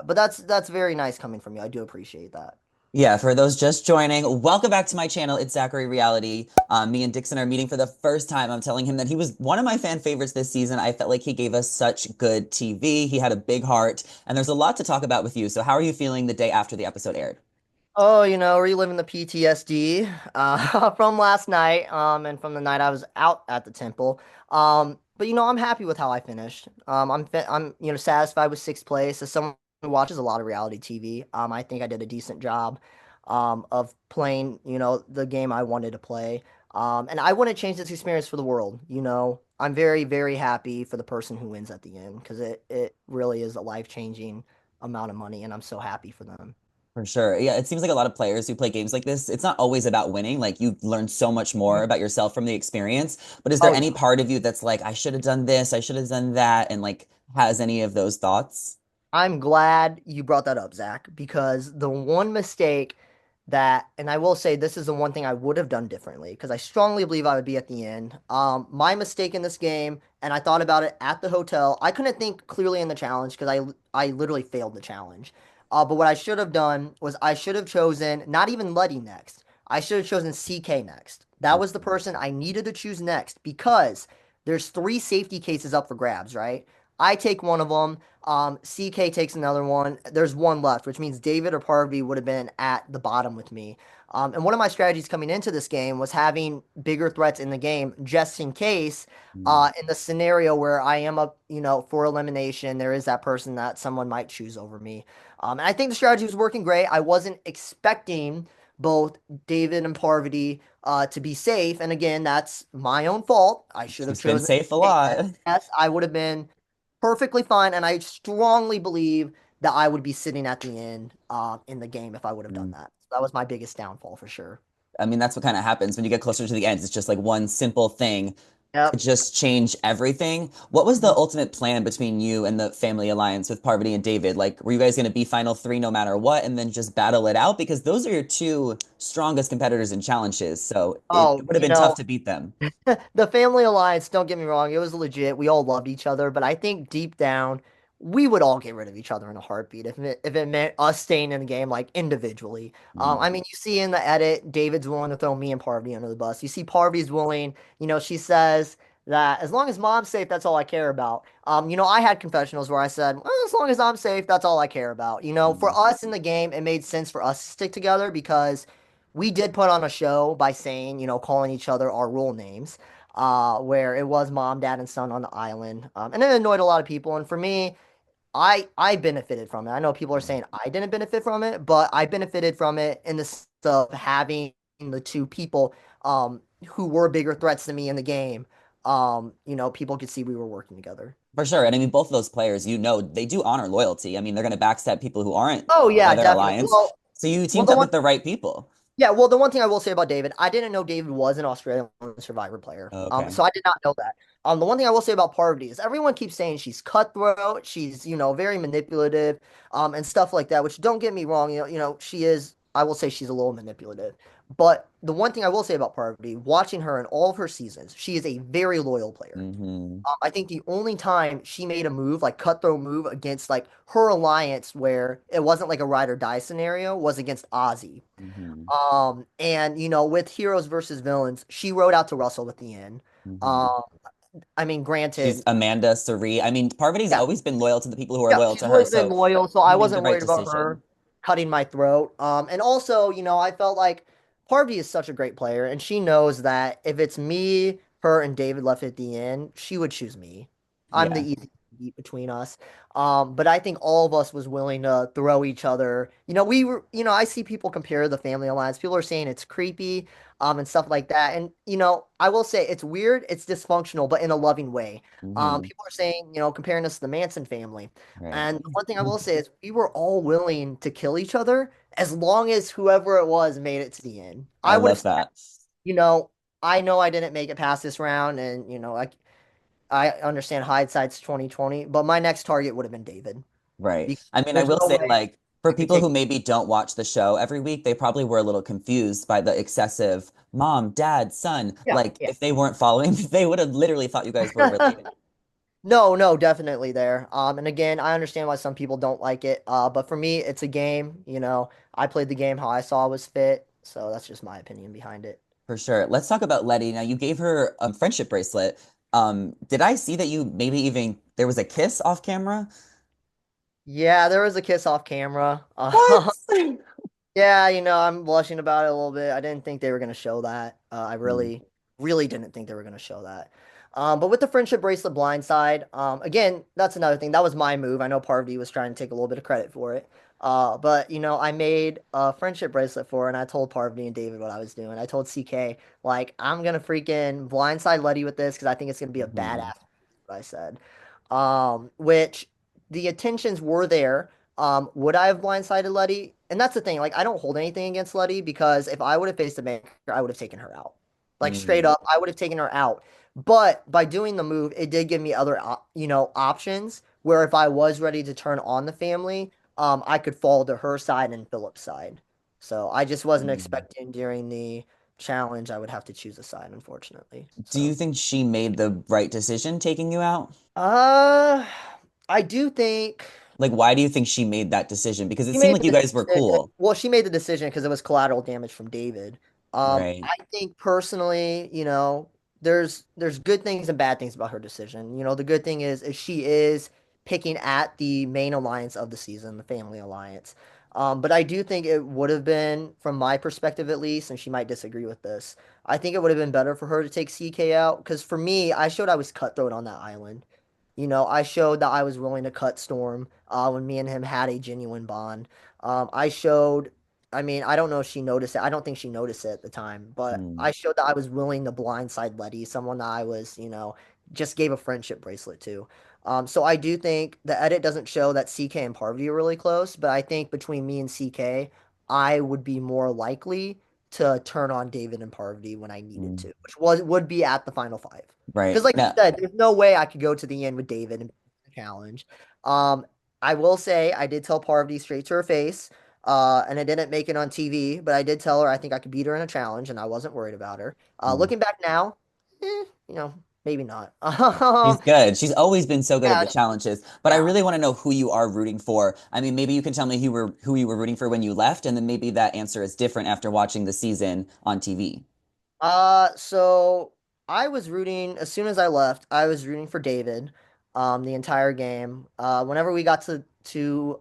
But that's very nice coming from you. I do appreciate that. Yeah, for those just joining, welcome back to my channel. It's Zachary Reality. Me and Dickson are meeting for the first time. I'm telling him that he was one of my fan favorites this season. I felt like he gave us such good TV. He had a big heart, and there's a lot to talk about with you. So, how are you feeling the day after the episode aired? Oh, reliving the PTSD from last night, and from the night I was out at the temple. But I'm happy with how I finished. I'm satisfied with sixth place. As someone who watches a lot of reality TV, I think I did a decent job, of playing, the game I wanted to play. And I wouldn't change this experience for the world. I'm very, very happy for the person who wins at the end because it really is a life-changing amount of money, and I'm so happy for them. For sure. Yeah, it seems like a lot of players who play games like this, it's not always about winning. Like you learn so much more about yourself from the experience. But is there Oh any yeah. part of you that's like, I should have done this, I should have done that, and like has any of those thoughts? I'm glad you brought that up, Zach, because the one mistake and I will say this is the one thing I would have done differently, because I strongly believe I would be at the end. My mistake in this game, and I thought about it at the hotel. I couldn't think clearly in the challenge because I literally failed the challenge. But what I should have done was I should have chosen not even Letty next. I should have chosen CK next. That was the person I needed to choose next because there's three safety cases up for grabs, right? I take one of them. CK takes another one. There's one left, which means David or Parvy would have been at the bottom with me. And one of my strategies coming into this game was having bigger threats in the game just in case, Mm. in the scenario where I am up, for elimination, there is that person that someone might choose over me. And I think the strategy was working great. I wasn't expecting both David and Parvati to be safe. And again, that's my own fault. I should have She's been chosen. safe a lot. Yes, I would have been perfectly fine, and I strongly believe that I would be sitting at the end in the game if I would have done that. So that was my biggest downfall for sure. I mean, that's what kind of happens when you get closer to the end. It's just like one simple thing could Yep. just change everything. What was the ultimate plan between you and the family alliance with Parvati and David? Like, were you guys going to be final three no matter what and then just battle it out? Because those are your two strongest competitors in challenges. So it Oh, would have been tough to beat them. the family alliance, don't get me wrong, it was legit. We all loved each other, but I think deep down, we would all get rid of each other in a heartbeat if it meant us staying in the game like individually. I Mm. mean, you see in the edit, David's willing to throw me and Parvati under the bus. You see Parvati's willing, she says that as long as mom's safe, that's all I care about. I had confessionals where I said, well, as long as I'm safe, that's all I care about. For Mm. us in the game, it made sense for us to stick together because we did put on a show by saying, calling each other our real names, where it was mom, dad, and son on the island. And it annoyed a lot of people. And for me, I benefited from it. I know people are saying I didn't benefit from it, but I benefited from it in the sense of having the two people who were bigger threats than me in the game. People could see we were working together. For sure. And I mean, both of those players, they do honor loyalty. I mean, they're going to backstab people who aren't Oh part yeah, of their definitely. alliance. So you Well, teamed the up one with the right people. Yeah, well, the one thing I will say about David, I didn't know David was an Australian Survivor player. Okay. So I did not know that. The one thing I will say about Parvati is everyone keeps saying she's cutthroat, she's, very manipulative, and stuff like that, which don't get me wrong, she is, I will say she's a little manipulative. But the one thing I will say about Parvati, watching her in all of her seasons, she is a very loyal player. Hmm. I think the only time she made a move, like cutthroat move against like her alliance where it wasn't like a ride or die scenario, was against Ozzy. Hmm. And with heroes versus villains, she rode out to Russell at the end. Hmm. Um, I mean, She's granted, Amanda Suri. I mean, Parvati's yeah, always been loyal to the people who are yeah, loyal she's to her, always been so loyal, so I you made the wasn't right worried about her decision. cutting my throat. And also, I felt like Parvati is such a great player, and she knows that if it's me, her, and David left at the end, she would choose me. I'm the Yeah. easy beat between us. But I think all of us was willing to throw each other. We were, I see people compare the family alliance. People are saying it's creepy, and stuff like that. And, I will say it's weird, it's dysfunctional, but in a loving way. Hmm. People are saying, comparing us to the Manson family. Right. And the one thing I will say is we were all willing to kill each other as long as whoever it was made it to the end. I I would love have, that. you know, I know I didn't make it past this round, and I understand hindsight's 2020, but my next target would have been David Right. because I mean, I there's will no say, way like, for I could people take. who maybe don't watch the show every week, they probably were a little confused by the excessive mom, dad, son. Yeah, Like, yeah. if they weren't following, they would have literally thought you guys were related. No, no, definitely there. And again, I understand why some people don't like it. But for me, it's a game. I played the game how I saw was fit, so that's just my opinion behind it. For sure. Let's talk about Letty. Now, you gave her a friendship bracelet. Did I see that you maybe even there was a kiss off camera? Yeah, there was a kiss off camera. What? Yeah, I'm blushing about it a little bit. I didn't think they were going to show that. I Mm, really, really didn't think they were going to show that. But with the friendship bracelet blindside, again, that's another thing. That was my move. I know Parvati was trying to take a little bit of credit for it. But I made a friendship bracelet for her, and I told Parvati and David what I was doing. I told CK, like, I'm gonna freaking blindside Letty with this because I think it's gonna be a mhm, badass. What I said. Which the intentions were there. Would I have blindsided Letty? And that's the thing. Like, I don't hold anything against Letty because if I would have faced a banker, I would have taken her out. Like, straight mm, up, I would have taken her out. But by doing the move, it did give me other, options where if I was ready to turn on the family, I could fall to her side and Philip's side. So I just wasn't mm. expecting during the challenge I would have to choose a side, unfortunately. Do you So, think she made the right decision taking you out? uh, I do think. Like, why do you think she made that decision? Because it She seemed made like you the guys were decision. cool, Well, she made the decision because it was collateral damage from David. right? I think personally, there's good things and bad things about her decision. The good thing is she is picking at the main alliance of the season, the family alliance. But I do think it would have been, from my perspective at least, and she might disagree with this. I think it would have been better for her to take CK out because for me, I showed I was cutthroat on that island. I showed that I was willing to cut Storm when me and him had a genuine bond. I showed, I mean, I don't know if she noticed it. I don't think she noticed it at the time, but Mm, I showed that I was willing to blindside Letty, someone that I was, just gave a friendship bracelet to. So I do think the edit doesn't show that CK and Parvati are really close, but I think between me and CK, I would be more likely to turn on David and Parvati when I needed mm, to, which would be at the final five. right. Because, like you Now, said, there's no way I could go to the end with David and challenge. Um, I will say I did tell Parvati straight to her face, and I didn't make it on TV, but I did tell her I think I could beat her in a challenge, and I wasn't worried about her. mm, Looking back now, maybe not. she's good. She's always been so good at Yeah, the challenges. But I yeah. really want to know who you are rooting for. I mean, maybe you can tell me who you were rooting for when you left, and then maybe that answer is different after watching the season on TV. So I was rooting as soon as I left. I was rooting for David, the entire game. Whenever we got to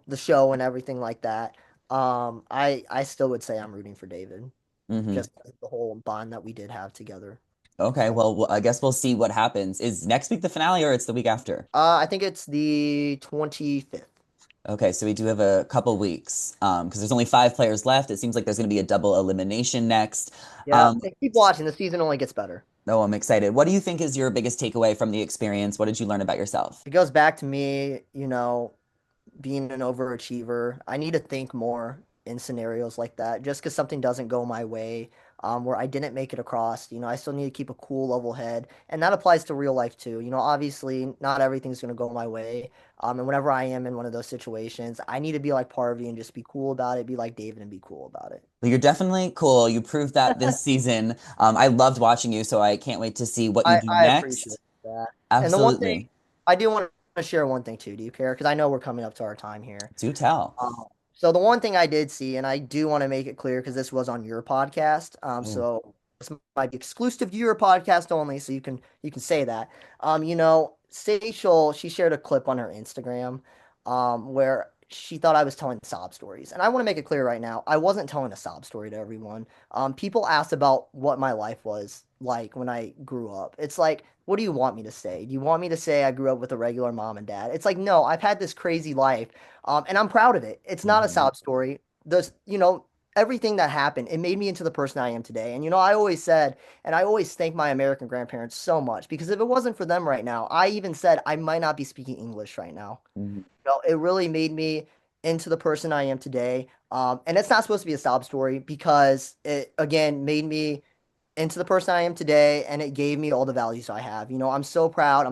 the show and everything like that, I still would say I'm rooting for David, Hmm. just 'cause of the whole bond that we did have together. Okay, So, well, I guess we'll see what happens. Is next week the finale or it's the week after? I think it's the 25th. Okay, so we do have a couple weeks because there's only five players left. It seems like there's going to be a double elimination next. Yeah, Um, and keep watching. The season only gets better. oh, I'm excited. What do you think is your biggest takeaway from the experience? What did you learn about yourself? It goes back to me, being an overachiever. I need to think more in scenarios like that. Just because something doesn't go my way, where I didn't make it across, I still need to keep a cool, level head. And that applies to real life too. Obviously, not everything's going to go my way. And whenever I am in one of those situations, I need to be like Parvy and just be cool about it, be like David and be cool about it. Well, you're definitely cool. You proved that this season. I loved watching you, so I can't wait to see what you I, do I appreciate next. that. And the one thing Absolutely. I do want to share one thing too. Do you care? Because I know we're coming up to our time here. Do tell. So the one thing I did see, and I do want to make it clear because this was on your podcast, Oh. so this might be exclusive to your podcast only, so you can say that. Seychelle, she shared a clip on her Instagram, where she thought I was telling sob stories, and I want to make it clear right now, I wasn't telling a sob story to everyone. People asked about what my life was like when I grew up. It's like, what do you want me to say? Do you want me to say I grew up with a regular mom and dad? It's like, no, I've had this crazy life. And I'm proud of it. It's not a Mhm. sob story. Everything that happened, it made me into the person I am today. And I always said, and I always thank my American grandparents so much because if it wasn't for them right now, I even said I might not be speaking English right now. Mhm. It really made me into the person I am today. And it's not supposed to be a sob story because it again made me into the person I am today, and it gave me all the values I have. I'm so proud.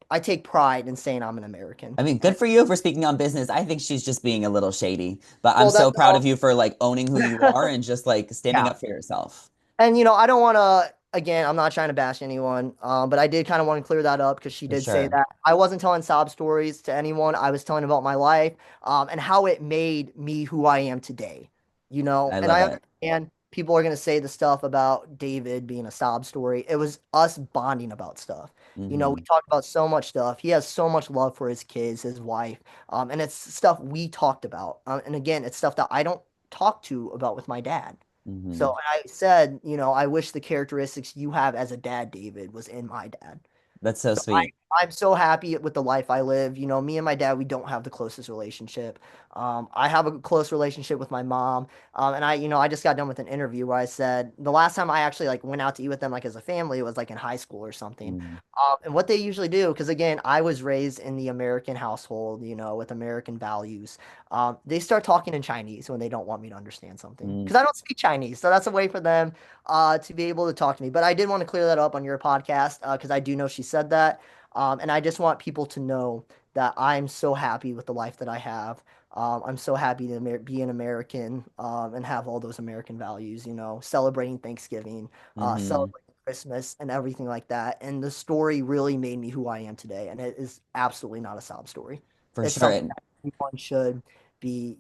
I take pride in saying I'm an American. I mean, And good for you for speaking on business. I think she's just being a little shady, but I'm well, so that's proud of you for like owning who you all. are and just like standing Yeah. up for yourself. And I don't want to. again, I'm not trying to bash anyone, but I did kind of want to clear that up because she For did say sure. that I wasn't telling sob stories to anyone. I was telling about my life, and how it made me who I am today. I And love I it. understand people are going to say the stuff about David being a sob story. It was us bonding about stuff. We Hmm. talked about so much stuff. He has so much love for his kids, his wife, and it's stuff we talked about. And again, it's stuff that I don't talk to about with my dad. So Hmm. I said, I wish the characteristics you have as a dad, David, was in my dad. That's so So sweet. I'm so happy with the life I live. Me and my dad, we don't have the closest relationship. I have a close relationship with my mom. And I just got done with an interview where I said the last time I actually like went out to eat with them like as a family was like in high school or something. Mm. And what they usually do, because again, I was raised in the American household, with American values. They start talking in Chinese when they don't want me to understand something Mm. because I don't speak Chinese. So that's a way for them to be able to talk to me. But I did want to clear that up on your podcast because I do know she said that. And I just want people to know that I'm so happy with the life that I have. I'm so happy to be an American and have all those American values, celebrating Thanksgiving, Hmm. celebrating Christmas, and everything like that. And the story really made me who I am today. And it is absolutely not a sob story. For It's sure. something And that everyone should be,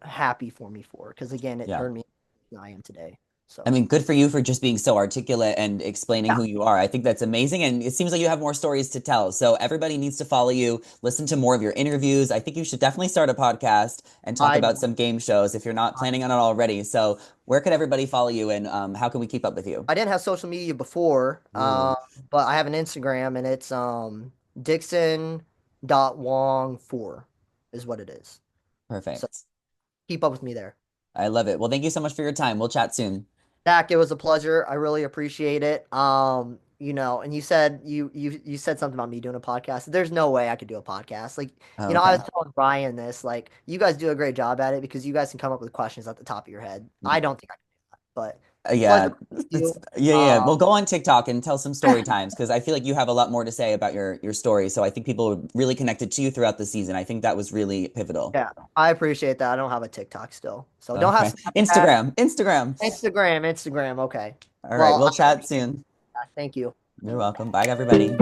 happy for me for. Because again, it yeah. turned me who I am today. I So, mean, good for you for just being so articulate and explaining yeah, who you are. I think that's amazing. And it seems like you have more stories to tell. So everybody needs to follow you, listen to more of your interviews. I think you should definitely start a podcast and talk I, about some game shows if you're not planning on it already. So where could everybody follow you and how can we keep up with you? I didn't have social media before, Ooh, but I have an Instagram and it's Dickson.Wong4 is what it is. So perfect. keep up with me there. I love it. Well, thank you so much for your time. We'll chat soon. Zach, it was a pleasure. I really appreciate it. And you said you said something about me doing a podcast. There's no way I could do a podcast. Like, I Okay. was telling Brian this, like, you guys do a great job at it because you guys can come up with questions at the top of your head. I don't think I can do that, but pleasure Yeah, with you. that's yeah, yeah. Um, Well, go on TikTok and tell some story times because I feel like you have a lot more to say about your story. So I think people were really connected to you throughout the season. I think that was really pivotal. Yeah, I appreciate that. I don't have a TikTok still. So don't have Okay. Snapchat. Instagram. Instagram. Okay. All right, Well, we'll chat soon. thank you. You're welcome. Bye, everybody.